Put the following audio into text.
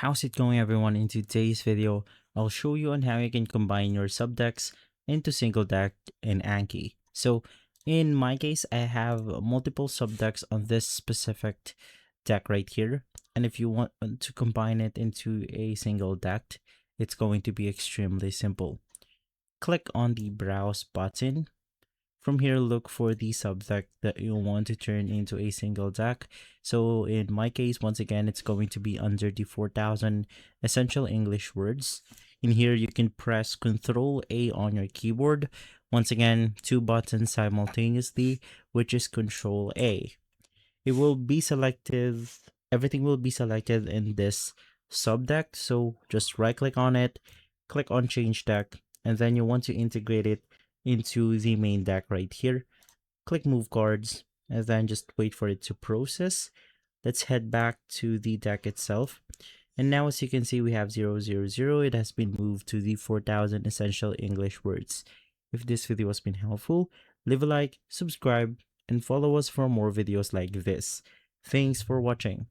How's it going, everyone? In today's video, I'll show you on how you can combine your subdecks into single deck in Anki. So in my case, I have multiple subdecks on this specific deck right here. And if you want to combine it into a single deck, it's going to be extremely simple. Click on the browse button. From here, look for the subdeck that you want to turn into a single deck. So in my case, once again, it's going to be under the 4000 essential English words. In here, you can press Ctrl A on your keyboard. Once again, two buttons simultaneously, which is Ctrl A. It will be selected, everything will be selected in this subdeck. So just right click on it, click on change deck, and then you want to integrate it into the main deck right here. Click move cards and then just wait for it to process. Let's head back to the deck itself. And now as you can see, we have 000. It has been moved to the 4000 essential English words. If this video has been helpful, leave a like, subscribe, and follow us for more videos like this. Thanks for watching.